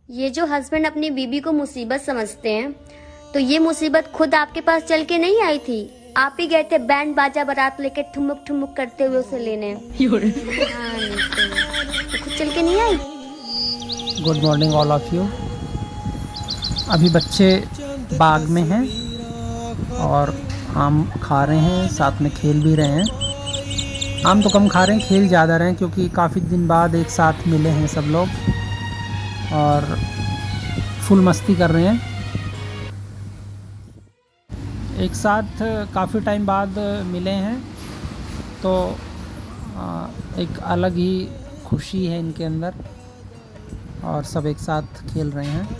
ये जो हस्बैंड अपनी बीबी को मुसीबत समझते हैं, तो ये मुसीबत खुद आपके पास चल के नहीं आई थी। आप ही गए थे बैंड बाजा बारात लेके ठुमक ठुमक करते हुए उसे लेने। हाँ, तो खुद चल के नहीं आई। Good morning all of you. अभी बच्चे बाग में हैं और आम खा रहे हैं, साथ में खेल भी रहे हैं। आम तो कम खा रहे हैं, खेल ज़्यादा रहे हैं, क्योंकि काफ़ी दिन बाद एक साथ मिले हैं सब लोग और फुल मस्ती कर रहे हैं। एक साथ काफ़ी टाइम बाद मिले हैं तो एक अलग ही खुशी है इनके अंदर और सब एक साथ खेल रहे हैं।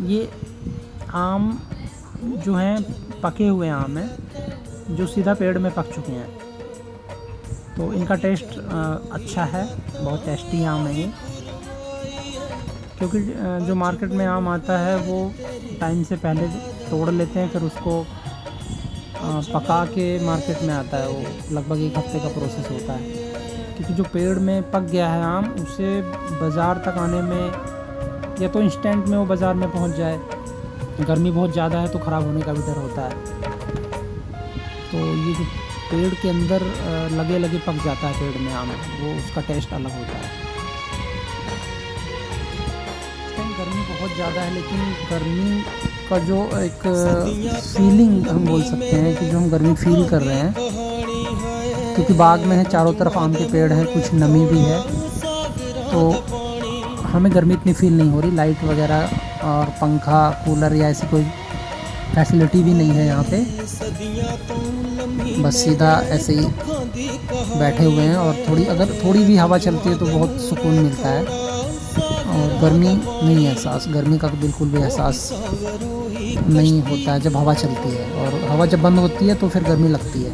ये आम जो हैं पके हुए आम हैं जो सीधा पेड़ में पक चुके हैं, तो इनका टेस्ट अच्छा है, बहुत टेस्टी आम है ये। क्योंकि जो मार्केट में आम आता है वो टाइम से पहले तोड़ लेते हैं, फिर उसको पका के मार्केट में आता है, वो लगभग एक हफ्ते का प्रोसेस होता है। क्योंकि जो पेड़ में पक गया है आम, उसे बाज़ार तक आने में या तो इंस्टेंट में वो बाज़ार में पहुंच जाए, गर्मी बहुत ज़्यादा है तो ख़राब होने का भी डर होता है। तो ये जो पेड़ के अंदर लगे लगे पक जाता है पेड़ में आम, वो उसका टेस्ट अलग होता है। इस टाइम गर्मी बहुत ज़्यादा है, लेकिन गर्मी का जो एक फीलिंग हम बोल सकते हैं कि जो हम गर्मी फील कर रहे हैं, क्योंकि बाग में है, चारों तरफ आम के पेड़ हैं, कुछ नमी भी है, तो हमें गर्मी इतनी फील नहीं हो रही। लाइट वगैरह और पंखा कूलर या ऐसी कोई फैसिलिटी भी नहीं है यहाँ पे, बस सीधा ऐसे ही बैठे हुए हैं। और अगर थोड़ी भी हवा चलती है तो बहुत सुकून मिलता है और गर्मी नहीं एहसास, गर्मी का बिल्कुल भी एहसास नहीं होता है जब हवा चलती है। और हवा जब बंद होती है तो फिर गर्मी लगती है।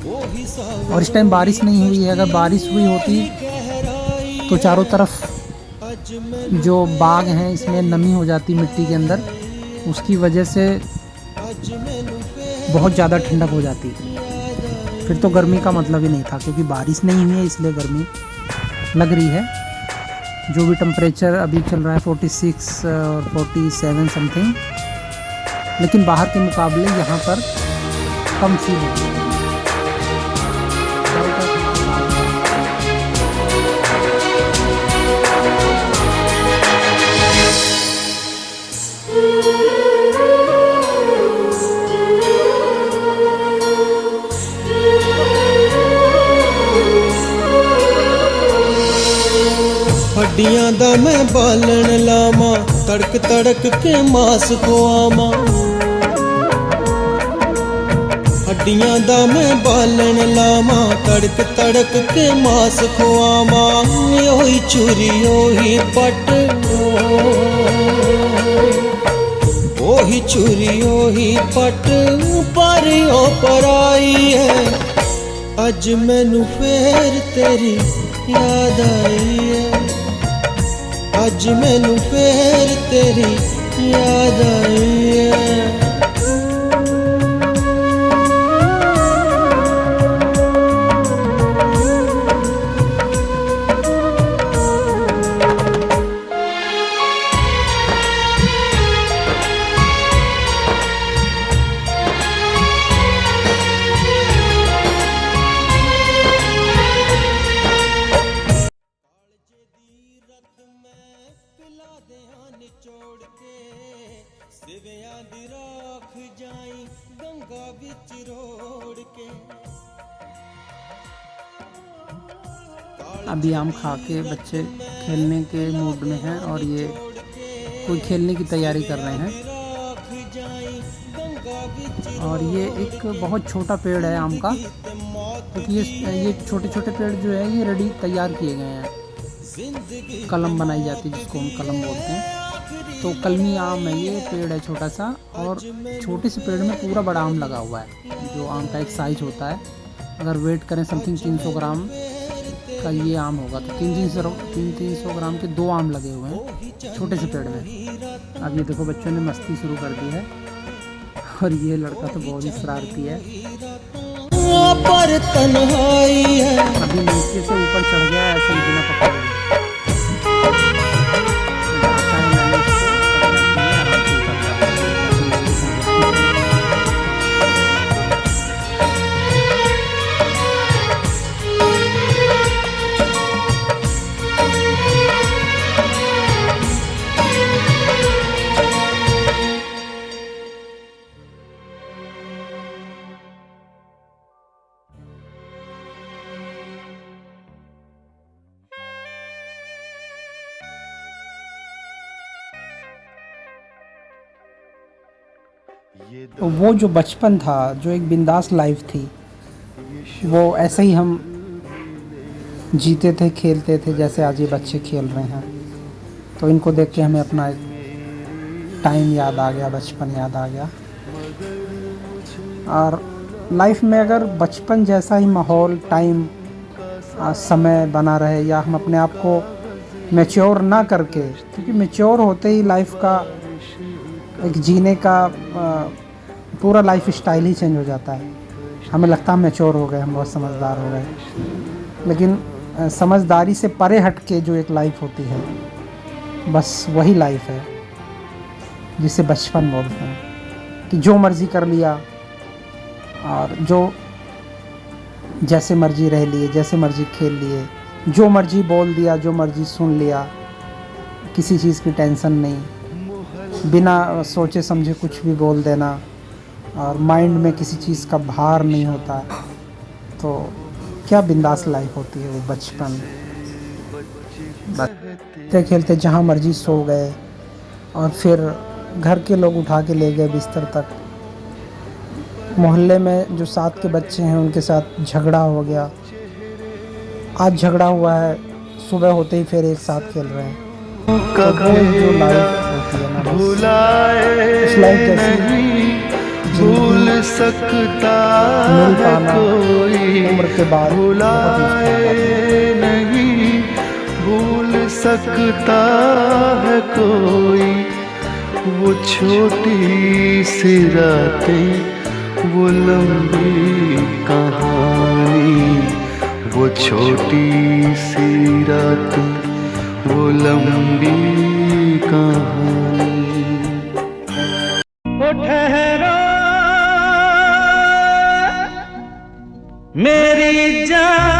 और इस टाइम बारिश नहीं हुई है, अगर बारिश हुई होती तो चारों तरफ जो बाग हैं इसमें नमी हो जाती मिट्टी के अंदर, उसकी वजह से बहुत ज़्यादा ठंडक हो जाती, फिर तो गर्मी का मतलब ही नहीं था। क्योंकि बारिश नहीं हुई है इसलिए गर्मी लग रही है। जो भी टेम्परेचर अभी चल रहा है 46 और 47 समथिंग, लेकिन बाहर के मुकाबले यहाँ पर कम फील होती है। हड्डियां दा मैं बालन लामा, तड़क तड़क के मास खुआमा। हड्डियां दा मैं बालन लामा, तड़क तड़क के मास खुआमा। ओही चूरी ओही पट, ओही चूरी ओही पट, परियों पर आई है। अज मैनू फेर तेरी याद आई है, अज मैनू फेर तेरी याद आई है। निचोड़ के सिवियां दी राख जाई, गंगा विच रोड़ के। अभी आम खा के बच्चे खेलने के मूड में हैं और ये कोई खेलने की तैयारी कर रहे हैं। और ये एक बहुत छोटा पेड़ है आम का, क्योंकि ये छोटे छोटे पेड़ जो है ये रेडी तैयार किए गए हैं। कलम बनाई जाती है जिसको हम कलम बोलते हैं। तो कलमी आम है, ये पेड़ है छोटा सा, और छोटे से पेड़ में पूरा बड़ा आम लगा हुआ है। जो आम का एक साइज होता है, अगर वेट करें समथिंग 300 ग्राम का ये आम होगा, तो 300 ग्राम के 2 आम लगे हुए हैं छोटे से पेड़ में। अब ये देखो बच्चों ने मस्ती शुरू कर दी है, और ये लड़का तो बहुत ही शरारती है। पर तन्हाई है, अभी नीचे से ऊपर चढ़ गया ऐसे ही बिना पकड़े। तो वो जो बचपन था, जो एक बिंदास लाइफ थी, वो ऐसे ही हम जीते थे, खेलते थे जैसे आज ये बच्चे खेल रहे हैं। तो इनको देख के हमें अपना एक टाइम याद आ गया, बचपन याद आ गया। और लाइफ में अगर बचपन जैसा ही माहौल, टाइम, समय बना रहे, या हम अपने आप को मैच्योर ना करके, क्योंकि मैच्योर होते ही लाइफ का एक जीने का पूरा लाइफ स्टाइल ही चेंज हो जाता है। हमें लगता है हम मैच्योर हो गए, हम बहुत समझदार हो गए, लेकिन समझदारी से परे हट के जो एक लाइफ होती है, बस वही लाइफ है जिसे बचपन बोलते हैं। कि जो मर्ज़ी कर लिया और जो जैसे मर्ज़ी रह लिए, जैसे मर्ज़ी खेल लिए, जो मर्ज़ी बोल दिया, जो मर्ज़ी सुन लिया, किसी चीज़ की टेंशन नहीं, बिना सोचे समझे कुछ भी बोल देना, और माइंड में किसी चीज़ का भार नहीं होता। तो क्या बिंदास लाइफ होती है वो बचपन। खेलते खेलते जहाँ मर्ज़ी सो गए, और फिर घर के लोग उठा के ले गए बिस्तर तक। मोहल्ले में जो साथ के बच्चे हैं उनके साथ झगड़ा हो गया, आज झगड़ा हुआ है, सुबह होते ही फिर एक साथ खेल रहे हैं। तो वो जो लाइफ होती है ना, उस लाइफ जैसी भूल सकता मिल पाना उम्र के बाद नहीं भूल सकता है कोई। वो छोटी सी रातें, वो लंबी कहानी, वो छोटी सी रातें, वो लंबी कहानी। ओ ठहरो मेरी जान,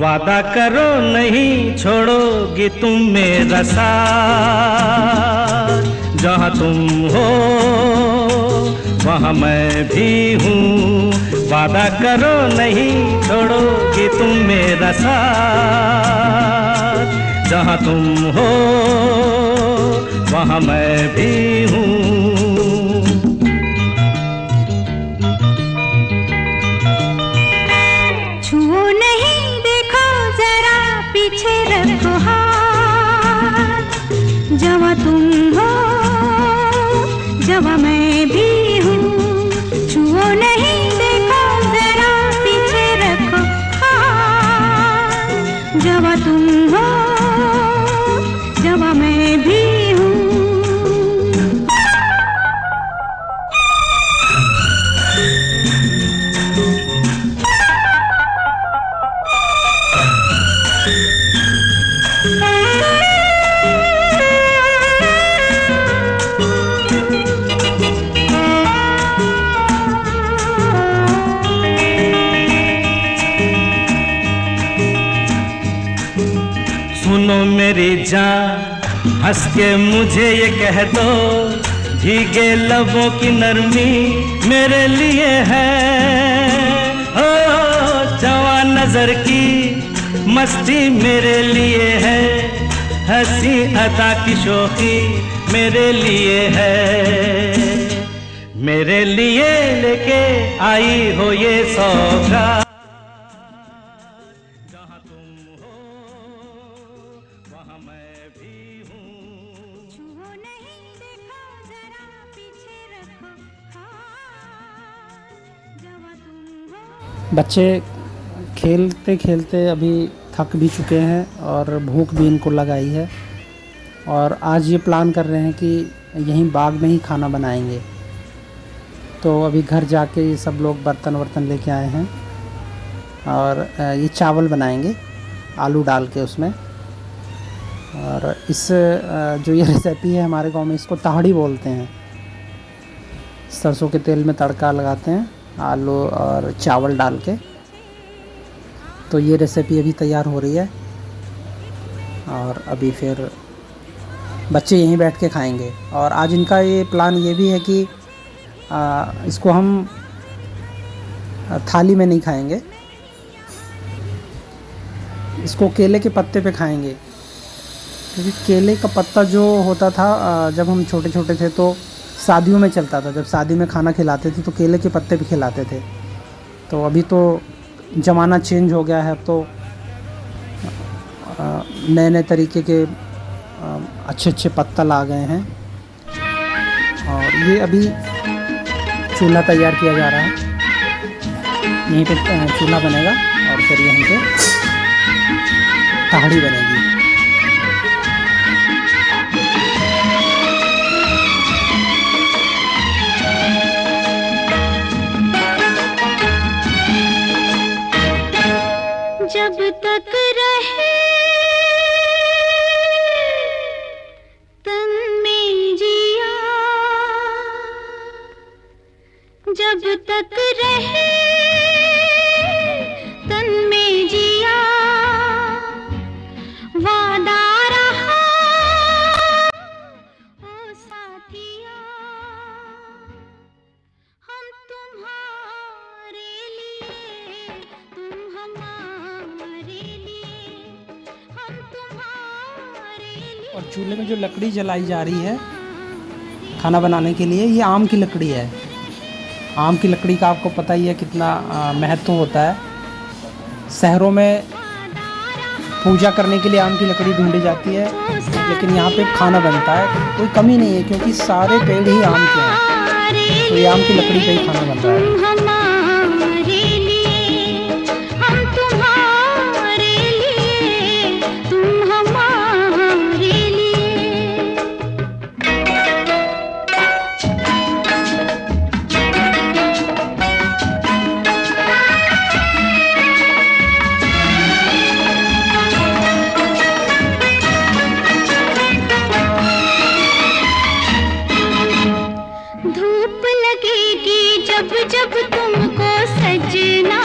वादा करो नहीं छोड़ोगे तुम मेरा साथ। जहाँ तुम हो वहाँ मैं भी हूँ। वादा करो नहीं छोड़ोगे तुम मेरा साथ। जहाँ तुम हो वहाँ मैं भी हूँ। पीछे रखो हाथ, जहाँ तुम हो जहाँ मैं भी हूँ। छुओ नहीं, देखो जरा पीछे रखो हाथ, जहाँ तुम हो जहाँ मैं भी हूँ। सुनो मेरी जान, हंस के मुझे ये कह दो, भीगे लबों की नरमी मेरे लिए है। ओ जवान नजर की मस्ती मेरे लिए है, हंसी अदा की शोखी मेरे लिए है। मेरे लिए लेके आई हो ये सौगात। बच्चे खेलते खेलते अभी थक भी चुके हैं और भूख भी इनको लगाई है, और आज ये प्लान कर रहे हैं कि यहीं बाग में ही खाना बनाएंगे। तो अभी घर जाके ये सब लोग बर्तन वर्तन लेके आए हैं, और ये चावल बनाएंगे आलू डाल के उसमें। और इस जो ये रेसिपी है हमारे गांव में इसको ताहड़ी बोलते हैं। सरसों के तेल में तड़का लगाते हैं आलू और चावल डाल के, तो ये रेसिपी अभी तैयार हो रही है और अभी फिर बच्चे यहीं बैठ के खाएंगे। और आज इनका ये प्लान ये भी है कि इसको हम थाली में नहीं खाएंगे, इसको केले के पत्ते पे खाएंगे। क्योंकि केले का पत्ता जो होता था जब हम छोटे छोटे थे तो शादियों में चलता था, जब शादी में खाना खिलाते थे तो केले के पत्ते पे खिलाते थे। तो अभी तो ज़माना चेंज हो गया है, अब तो नए नए तरीके के अच्छे अच्छे पत्तल आ गए हैं। और ये अभी चूल्हा तैयार किया जा रहा है, यहीं पे चूल्हा बनेगा और फिर यहीं पे ताड़ी बनेगी। जब तक रहे तन में जिया, जब तक रहे तन में जिया, वादा रहा ओ साथिया, हम तुम्हारे लिए, तुम हमारे लिए, हम तुम्हारे लिए। और चूल्हे में जो लकड़ी जलाई जा रही है खाना बनाने के लिए, ये आम की लकड़ी है। आम की लकड़ी का आपको पता ही है कितना महत्व होता है। शहरों में पूजा करने के लिए आम की लकड़ी ढूंढी जाती है, लेकिन यहाँ पे खाना बनता है, कोई कमी नहीं है क्योंकि सारे पेड़ ही आम के हैं। तो ये आम की लकड़ी पे ही खाना बन रहा है। हमारे लिए, हम तुम्हारे लिए, तुम हमारे लिए। धूप लगेगी जब जब तुमको सजना,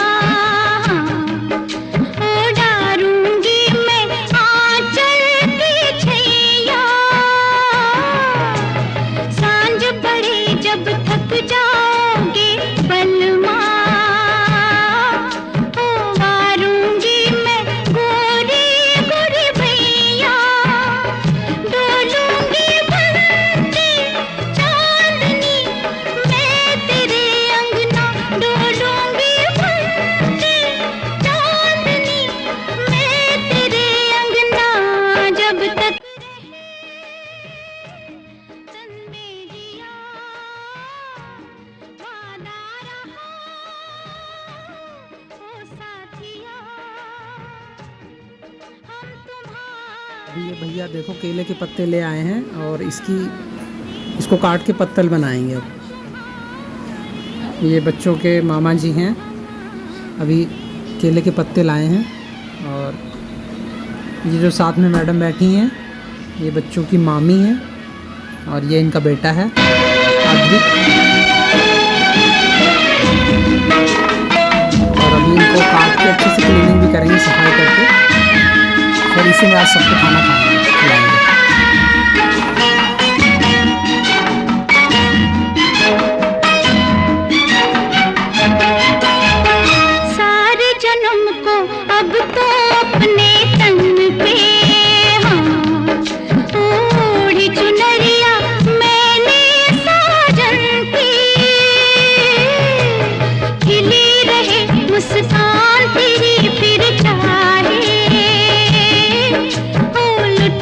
डारूंगी मैं आंचल की छैया। सांझ पड़े जब थक जाओगे बलमा, वारूंगी मैं गोरी गोरी भैया। डोलूंगी बनती चांदनी मैं तेरे अंगना, डोलूंगी बनती चांदनी मैं तेरे अंगना। जब तक तन में जिया, वादा रहा ओ साथिया, हम तुम्हारे। अभी ये भैया देखो केले के पत्ते ले आए हैं और इसको काट के पत्तल बनाएंगे। अब ये बच्चों के मामा जी हैं, अभी केले के पत्ते लाए हैं। और ये जो साथ में मैडम बैठी हैं ये बच्चों की मामी हैं और ये इनका बेटा है अद्विक। और अभी इनको काट के अच्छे से क्लीनिंग भी करेंगे, सफाई करके, फिर इसी में आज सबको खाना खिलाएंगे। सारे जन्म को अब तो अपने तन पे, ओढ़ी चुनरिया मैंने साजन की, खिली रहे मुस्कान तेरी फिर चाहे, लुट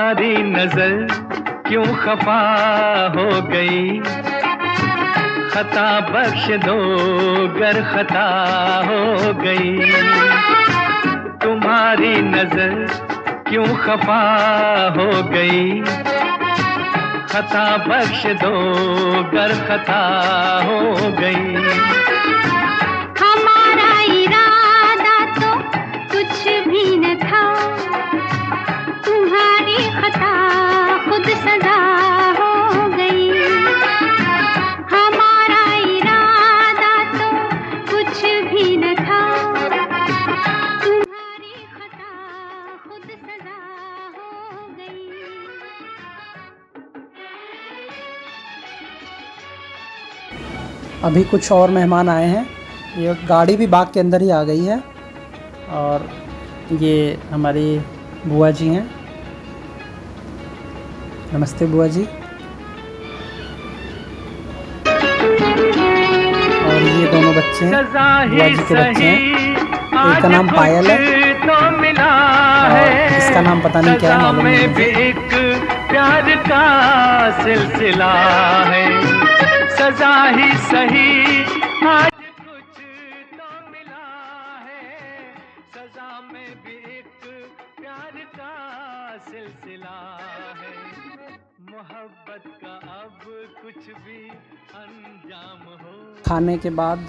तुम्हारी नजर क्यों खफा हो गई, खता बख्श दो गर खता हो गई। तुम्हारी नजर क्यों खफा हो गई, खता बख्श दो गर खता हो गई। हमारा इरादा तो कुछ भी न था, तुम्हारी खता खुद सजा हो गई। हमारा इरादा तो कुछ भी न था, तुम्हारी खता खुद सजा हो गई। अभी कुछ और मेहमान आए हैं। ये गाड़ी भी बाग के अंदर ही आ गई है और ये हमारी बुआ जी हैं। नमस्ते बुआ जी। और ये दोनों बच्चे हैं, बुआ जी के बच्चे हैं। एक का नाम पायल है और इसका नाम पता नहीं क्या है, मालूम नहीं मुझे। प्यार का सिलसिला है, सजा ही सही आज कुछ तो मिला है, सजा में भी एक प्यार का सिलसिला है, मोहब्बत का अब कुछ भी अंजाम हो। खाने के बाद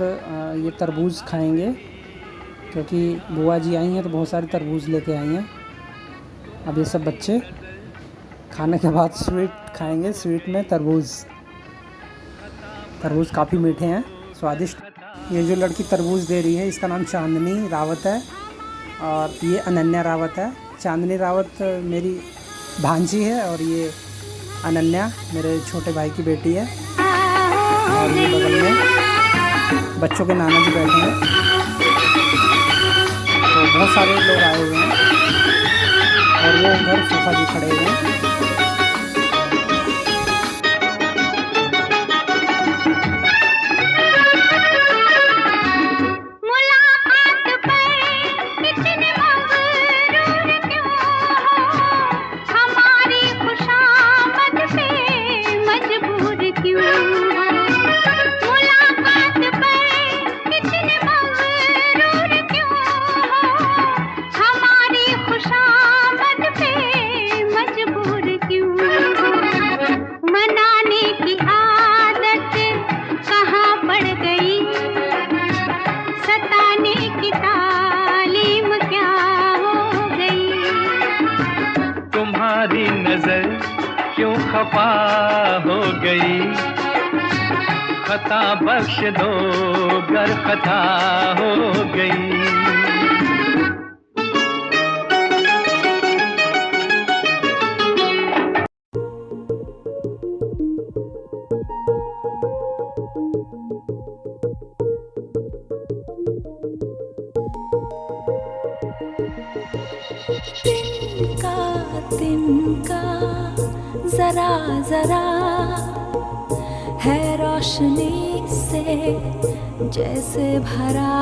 ये तरबूज खाएंगे क्योंकि बुआ जी आई हैं तो बहुत सारे तरबूज लेके आई हैं। अब ये सब बच्चे खाने के बाद स्वीट खाएंगे। स्वीट में तरबूज काफ़ी मीठे हैं, स्वादिष्ट। ये जो लड़की तरबूज दे रही है इसका नाम चांदनी रावत है और ये अनन्या रावत है। चांदनी रावत मेरी भांजी है और ये अनन्या मेरे छोटे भाई की बेटी है। और ये बगल में बच्चों के नाना जी बैठे हैं। तो बहुत सारे लोग आए हुए हैं और वो उधर फूफा जी खड़े हुए हैं। तुम्हारी नजर क्यों खफा हो गई, खता बख्श दो गर खता हो गई। तिनका जरा जरा है रोशनी से जैसे भरा